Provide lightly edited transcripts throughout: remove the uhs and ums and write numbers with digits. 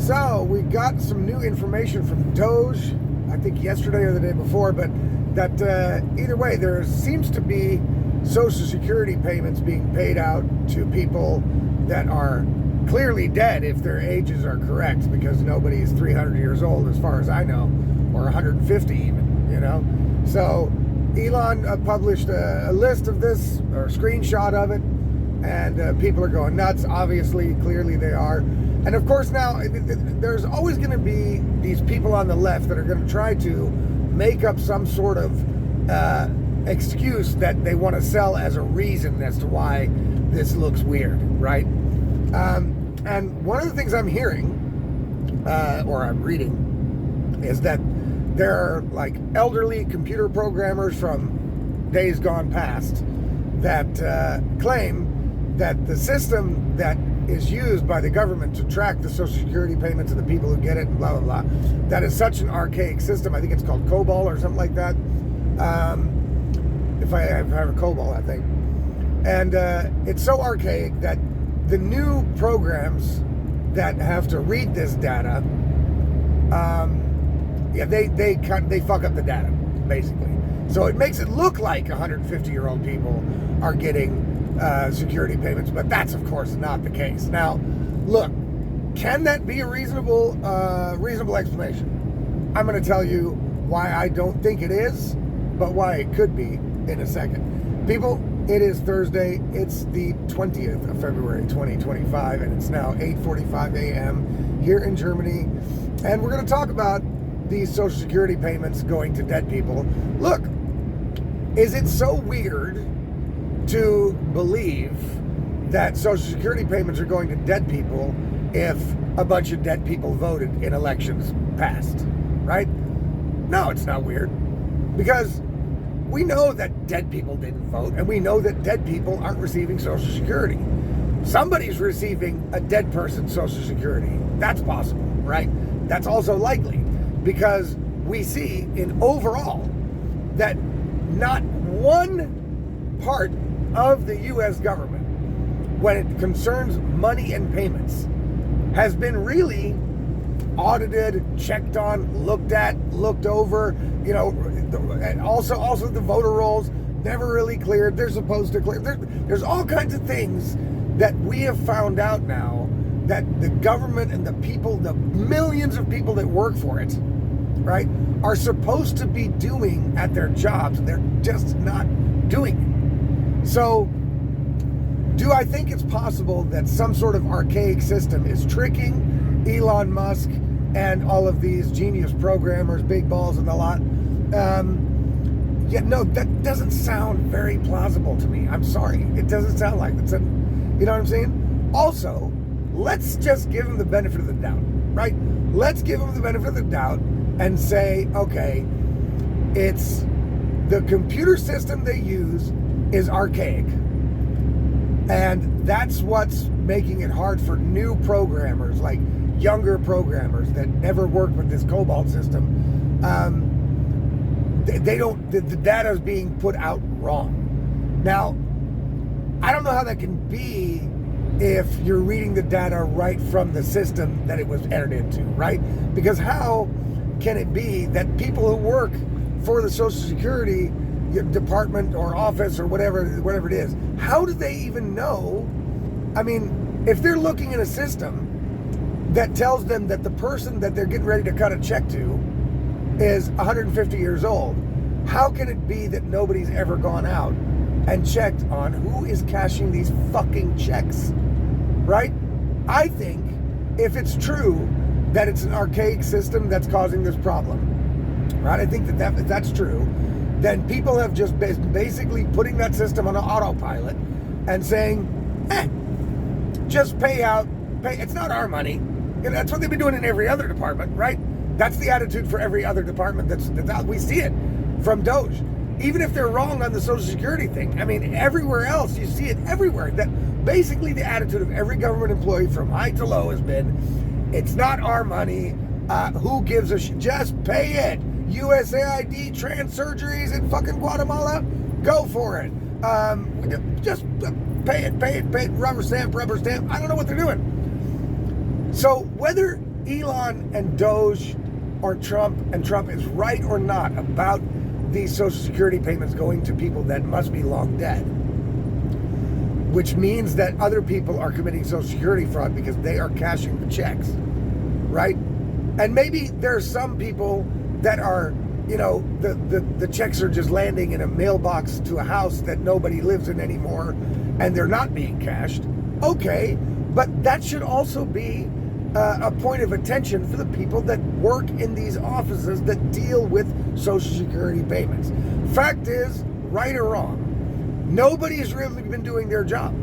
So we got some new information from DOGE, I think yesterday or the day before, but that either way, there seems to be Social Security payments being paid out to people that are clearly dead if their ages are correct, because nobody is 300 years old as far as I know, or 150 even, you know. So Elon published a list of this, or a screenshot of it, and people are going nuts. Obviously, clearly they are. And of course now, there's always going to be these people on the left that are going to try to make up some sort of excuse that they want to sell as a reason as to why this looks weird, right? And one of the things I'm hearing, or I'm reading, is that there are like elderly computer programmers from days gone past that claim that the system that is used by the government to track the Social Security payments of the people who get it, and blah, blah, blah, that is such an archaic system. I think it's called COBOL or something like that. If I have a COBOL, I think. And it's so archaic that the new programs that have to read this data, they fuck up the data, basically. So it makes it look like 150-year-old people are getting security payments, but that's of course not the case. Now, look, can that be a reasonable explanation? I'm going to tell you why I don't think it is, but why it could be in a second. People, it is Thursday. It's the 20th of February, 2025, and it's now 8:45 a.m. here in Germany, and we're going to talk about these Social Security payments going to dead people. Look, is it so weird to believe that Social Security payments are going to dead people if a bunch of dead people voted in elections past, right? No, it's not weird, because we know that dead people didn't vote, and we know that dead people aren't receiving Social Security. Somebody's receiving a dead person's Social Security. That's possible, right? That's also likely, because we see in overall that not one part of the U.S. government, when it concerns money and payments, has been really audited, checked on, looked at, looked over, you know, and also the voter rolls never really cleared. They're supposed to clear. There's all kinds of things that we have found out now that the government and the people, the millions of people that work for it, right, are supposed to be doing at their jobs. They're just not doing it. So, do I think it's possible that some sort of archaic system is tricking Elon Musk and all of these genius programmers, big balls and the lot? No, that doesn't sound very plausible to me. I'm sorry. It doesn't sound like it. You know what I'm saying? Also, let's just give them the benefit of the doubt, right? Let's give them the benefit of the doubt and say, okay, it's the computer system they use is archaic. And that's what's making it hard for new programmers, like younger programmers that never worked with this COBOL system. The data is being put out wrong. Now, I don't know how that can be if you're reading the data right from the system that it was entered into, right? Because how can it be that people who work for the Social Security department or office or whatever it is, how do they even know? I mean, if they're looking at a system that tells them that the person that they're getting ready to cut a check to is 150 years old, how can it be that nobody's ever gone out and checked on who is cashing these fucking checks, right? I think if it's true that it's an archaic system that's causing this problem, right? I think that if that's true, then people have just basically putting that system on an autopilot and saying, just pay out, it's not our money. And that's what they've been doing in every other department, right? That's the attitude for every other department that's out. We see it from DOGE. Even if they're wrong on the Social Security thing, I mean, everywhere else, you see it everywhere. That basically the attitude of every government employee from high to low has been, it's not our money. Who gives a shit? Just pay it. USAID, trans surgeries in fucking Guatemala, go for it. Just pay it, rubber stamp. I don't know what they're doing. So whether Elon and DOGE or Trump is right or not about these Social Security payments going to people that must be long dead, which means that other people are committing Social Security fraud because they are cashing the checks, right? And maybe there's some people that are, the checks are just landing in a mailbox to a house that nobody lives in anymore, and they're not being cashed. Okay, but that should also be a point of attention for the people that work in these offices that deal with Social Security payments. Fact is, right or wrong, nobody's really been doing their job.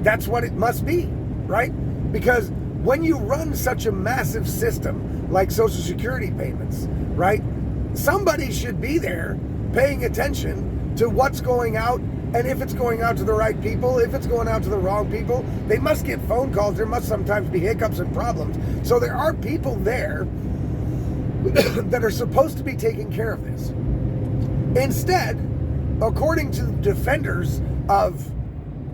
That's what it must be, right? Because when you run such a massive system like Social Security payments, right, somebody should be there paying attention to what's going out, and if it's going out to the right people, if it's going out to the wrong people. They must get phone calls. There must sometimes be hiccups and problems. So there are people there that are supposed to be taking care of this. Instead, according to defenders of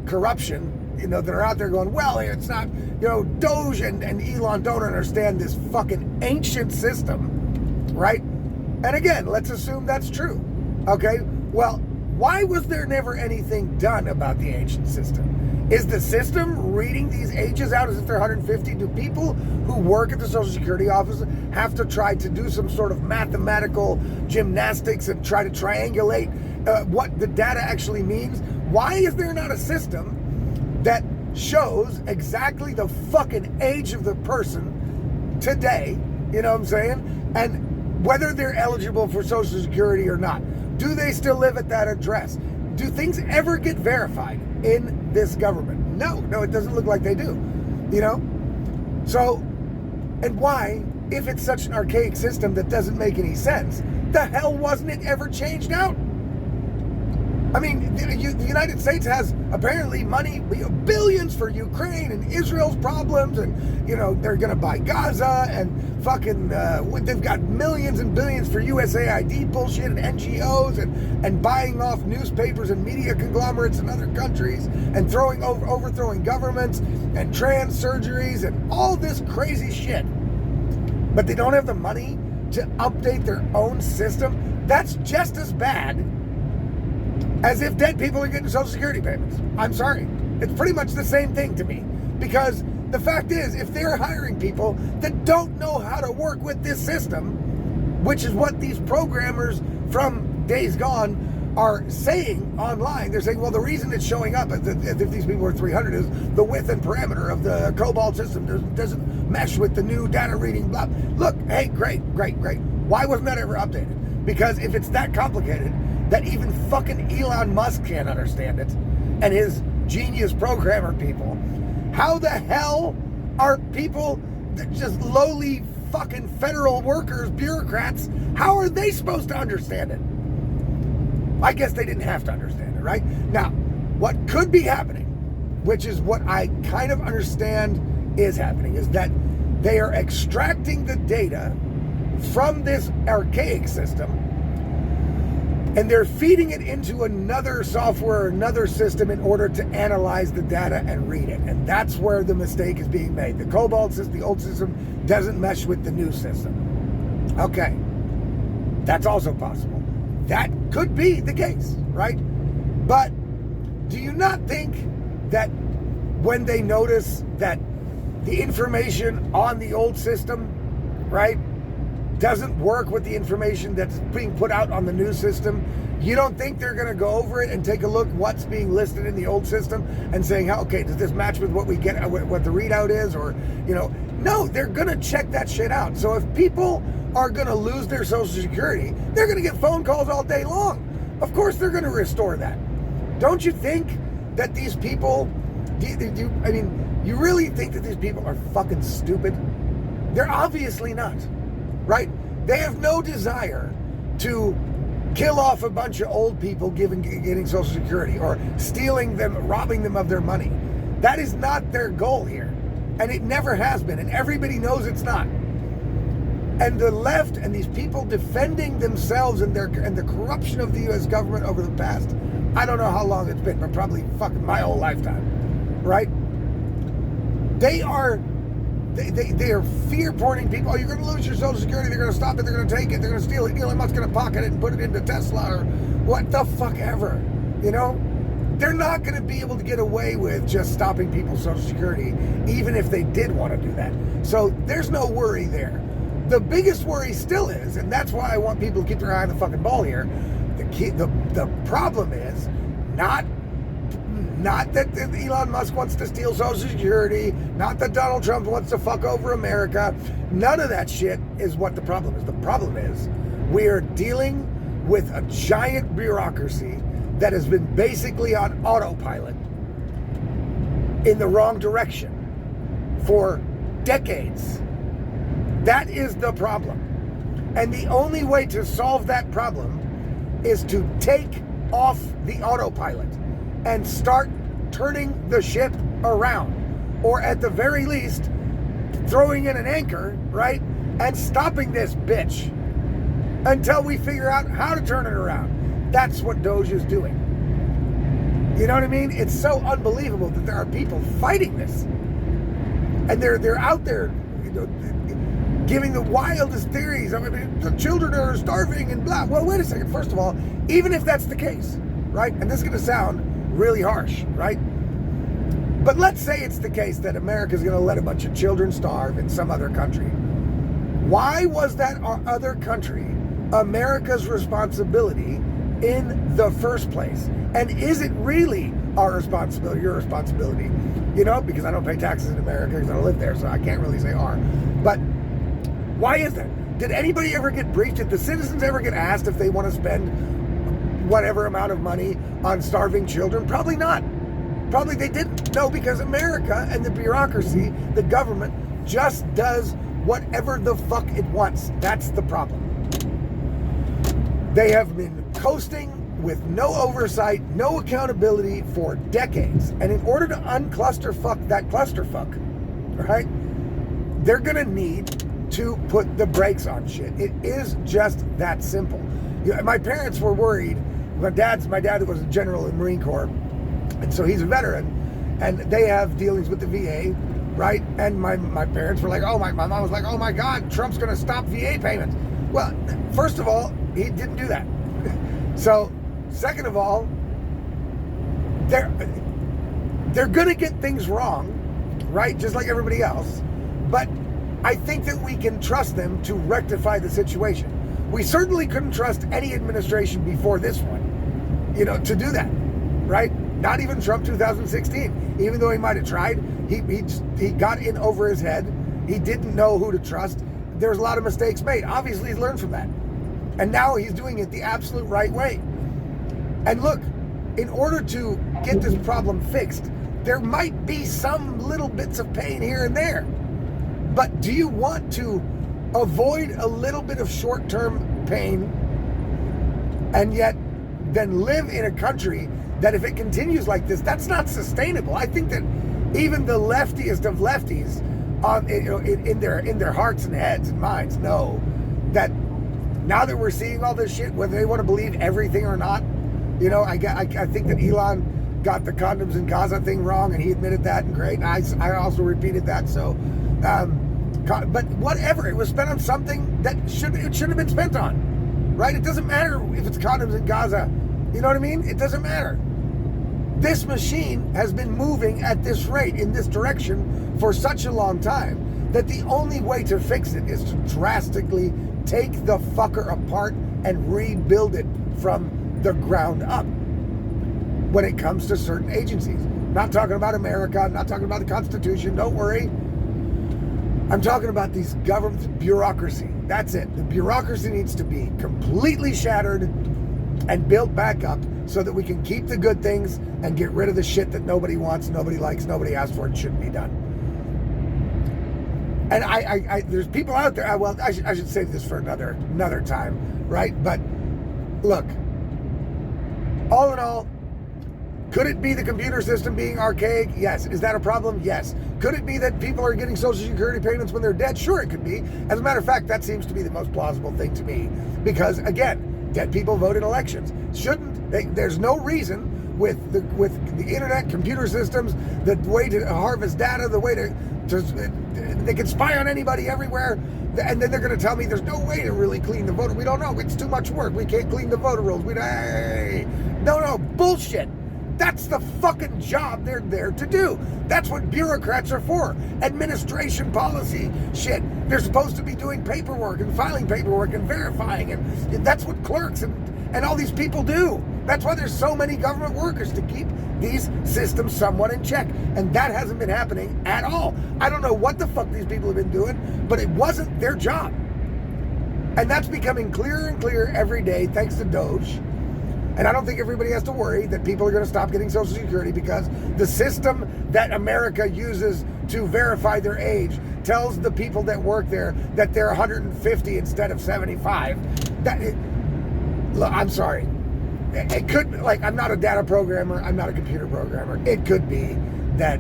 corruption, that are out there going, well, it's not, DOGE and Elon don't understand this fucking ancient system, right? And again, let's assume that's true. Okay, well, why was there never anything done about the ancient system? Is the system reading these ages out as if they're 150? Do people who work at the Social Security office have to try to do some sort of mathematical gymnastics and try to triangulate what the data actually means? Why is there not a system that shows exactly the fucking age of the person today, you know what I'm saying? And whether they're eligible for Social Security or not. Do they still live at that address? Do things ever get verified in this government? No, it doesn't look like they do, So, and why, if it's such an archaic system that doesn't make any sense, the hell wasn't it ever changed out? I mean, the United States has apparently money, billions for Ukraine and Israel's problems, and, they're going to buy Gaza, and fucking, they've got millions and billions for USAID bullshit and NGOs, and buying off newspapers and media conglomerates in other countries, and overthrowing governments, and trans surgeries, and all this crazy shit. But they don't have the money to update their own system. That's just as bad as if dead people are getting Social Security payments. I'm sorry. It's pretty much the same thing to me. Because the fact is, if they're hiring people that don't know how to work with this system, which is what these programmers from days gone are saying online, they're saying, well, the reason it's showing up as if these people are 300 is the width and parameter of the COBOL system doesn't mesh with the new data reading, blah. Look, hey, great. Why wasn't that ever updated? Because if it's that complicated, that even fucking Elon Musk can't understand it, and his genius programmer people, how the hell are people that just lowly fucking federal workers, bureaucrats, how are they supposed to understand it? I guess they didn't have to understand it, right? Now, what could be happening, which is what I kind of understand is happening, is that they are extracting the data from this archaic system, and they're feeding it into another software, another system in order to analyze the data and read it. And that's where the mistake is being made. The COBOL system, the old system, doesn't mesh with the new system. Okay. That's also possible. That could be the case, right? But do you not think that when they notice that the information on the old system, right, doesn't work with the information that's being put out on the new system, you don't think they're going to go over it and take a look what's being listed in the old system and saying, okay, does this match with what we get, what the readout is, or, no, they're going to check that shit out. So if people are going to lose their Social Security, they're going to get phone calls all day long. Of course they're going to restore that. Don't you think that these people, you really think that these people are fucking stupid? They're obviously not. Right? They have no desire to kill off a bunch of old people getting Social Security or stealing them, robbing them of their money. That is not their goal here. And it never has been. And everybody knows it's not. And the left and these people defending themselves and the corruption of the U.S. government over the past, I don't know how long it's been, but probably fucking my whole lifetime. Right? They are They are fear porning people. Oh, you're going to lose your Social Security. They're going to stop it. They're going to take it. They're going to steal it. Elon Musk's going to pocket it and put it into Tesla or what the fuck ever. You know? They're not going to be able to get away with just stopping people's Social Security, even if they did want to do that. So there's no worry there. The biggest worry still is, and that's why I want people to keep their eye on the fucking ball here. The problem is not that Elon Musk wants to steal Social Security, not that Donald Trump wants to fuck over America. None of that shit is what the problem is. The problem is we are dealing with a giant bureaucracy that has been basically on autopilot in the wrong direction for decades. That is the problem. And the only way to solve that problem is to take off the autopilot and start turning the ship around. Or at the very least, throwing in an anchor, right? And stopping this bitch until we figure out how to turn it around. That's what DOGE is doing. You know what I mean? It's so unbelievable that there are people fighting this. And they're out there, you know, giving the wildest theories. I mean, the children are starving and blah. Well, wait a second. First of all, even if that's the case, right? And this is going to sound really harsh, right? But let's say it's the case that America's going to let a bunch of children starve in some other country. Why was that other country America's responsibility in the first place? And is it really our responsibility, your responsibility? You know, because I don't pay taxes in America because I don't live there, so I can't really say our. But why is that? Did anybody ever get briefed? Did the citizens ever get asked if they want to spend whatever amount of money on starving children? Probably not. Probably they didn't. No, because America and the bureaucracy, the government, just does whatever the fuck it wants. That's the problem. They have been coasting with no oversight, no accountability for decades. And in order to unclusterfuck that clusterfuck, right, they're gonna need to put the brakes on shit. It is just that simple. You know, my parents were worried. My dad was a general in the Marine Corps, and so he's a veteran, and they have dealings with the VA, right? And my parents were like, my mom was like, oh my God, Trump's gonna stop VA payments. Well, first of all, he didn't do that. So, second of all, they're gonna get things wrong, right? Just like everybody else. But I think that we can trust them to rectify the situation. We certainly couldn't trust any administration before this one, you know, to do that, right? Not even Trump 2016. Even though he might have tried, he got in over his head. He didn't know who to trust. There was a lot of mistakes made. Obviously, he's learned from that. And now he's doing it the absolute right way. And look, in order to get this problem fixed, there might be some little bits of pain here and there. But do you want to avoid a little bit of short-term pain and yet then live in a country that if it continues like this, that's not sustainable? I think that even the leftiest of lefties in their hearts and heads and minds know that now that we're seeing all this shit, whether they want to believe everything or not, you know, I think that Elon got the condoms in Gaza thing wrong, and he admitted that, and great. And I also repeated that. So, but whatever, it was spent on something that it should have been spent on, right? It doesn't matter if it's condoms in Gaza. You know what I mean? It doesn't matter. This machine has been moving at this rate, in this direction, for such a long time that the only way to fix it is to drastically take the fucker apart and rebuild it from the ground up when it comes to certain agencies. Not talking about America, not talking about the Constitution, don't worry. I'm talking about these government bureaucracy. That's it. The bureaucracy needs to be completely shattered and built back up so that we can keep the good things and get rid of the shit that nobody wants, nobody likes, nobody asked for, and shouldn't be done. And I there's people out there, well, I should save this for another time, right? But look, all in all, could it be the computer system being archaic? Yes. Is that a problem? Yes. Could it be that people are getting Social Security payments when they're dead? Sure, it could be. As a matter of fact, that seems to be the most plausible thing to me. Because, again, dead people vote in elections. There's no reason with the internet, computer systems, the way to harvest data, the way to They can spy on anybody everywhere, and then they're going to tell me there's no way to really clean the voter. We don't know. It's too much work. We can't clean the voter rolls. No, bullshit. That's the fucking job they're there to do. That's what bureaucrats are for. Administration policy shit. They're supposed to be doing paperwork and filing paperwork and verifying, and that's what clerks and all these people do. That's why there's so many government workers, to keep these systems somewhat in check. And that hasn't been happening at all. I don't know what the fuck these people have been doing, but it wasn't their job. And that's becoming clearer and clearer every day thanks to DOGE. And I don't think everybody has to worry that people are going to stop getting Social Security, because the system that America uses to verify their age tells the people that work there that they're 150 instead of 75. Look, I'm sorry. It could, like, I'm not a data programmer. I'm not a computer programmer. It could be that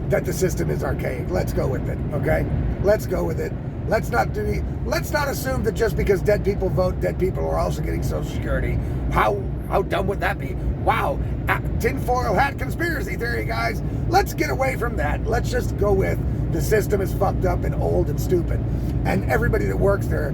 the system is archaic. Let's go with it, okay? Let's go with it. Let's not assume that just because dead people vote, dead people are also getting Social Security. How dumb would that be? Wow, tinfoil hat conspiracy theory, guys. Let's get away from that. Let's just go with the system is fucked up and old and stupid. And everybody that works there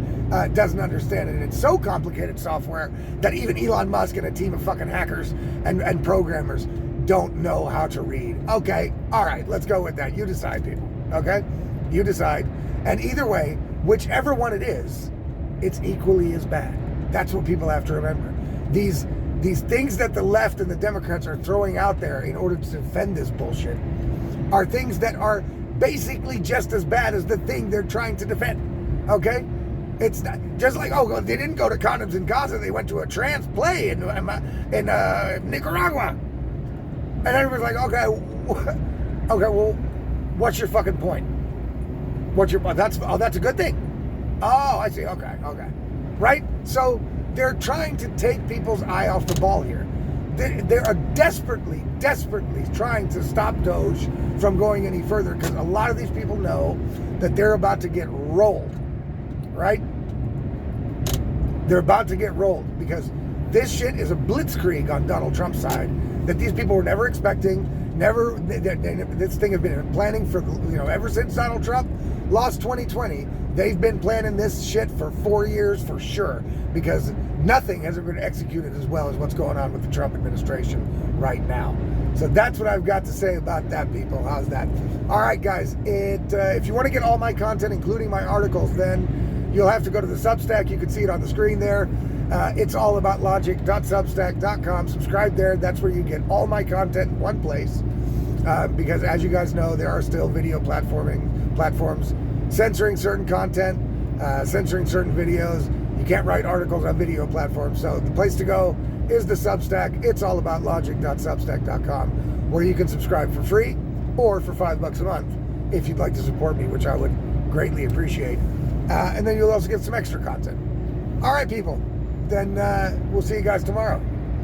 doesn't understand it. And it's so complicated software that even Elon Musk and a team of fucking hackers and programmers don't know how to read. Okay, all right, let's go with that. You decide, people, okay? You decide. And either way, whichever one it is, it's equally as bad. That's what people have to remember. These things that the left and the Democrats are throwing out there in order to defend this bullshit are things that are basically just as bad as the thing they're trying to defend. Okay? It's not, just like, oh, they didn't go to condoms in Gaza, they went to a trans play in Nicaragua. And everybody's like, okay, well, what's your fucking point? That's a good thing. Oh, I see. Okay. Right? So they're trying to take people's eye off the ball here. They are desperately trying to stop DOGE from going any further, because a lot of these people know that they're about to get rolled, right? They're about to get rolled, because this shit is a blitzkrieg on Donald Trump's side that these people were never expecting. This thing has been planning for, ever since Donald Trump lost 2020. They've been planning this shit for 4 years for sure, because nothing has ever been executed as well as what's going on with the Trump administration right now. So that's what I've got to say about that, people. How's that? All right, guys. If you want to get all my content, including my articles, then you'll have to go to the Substack. You can see it on the screen there. It's allaboutlogic.substack.com. Subscribe there. That's where you get all my content in one place. Because as you guys know, there are still video platforms censoring certain content, censoring certain videos. You can't write articles on video platforms. So the place to go is the Substack. It's allaboutlogic.substack.com, where you can subscribe for free or for $5 a month if you'd like to support me, which I would greatly appreciate. And then you'll also get some extra content. All right, people. Then we'll see you guys tomorrow.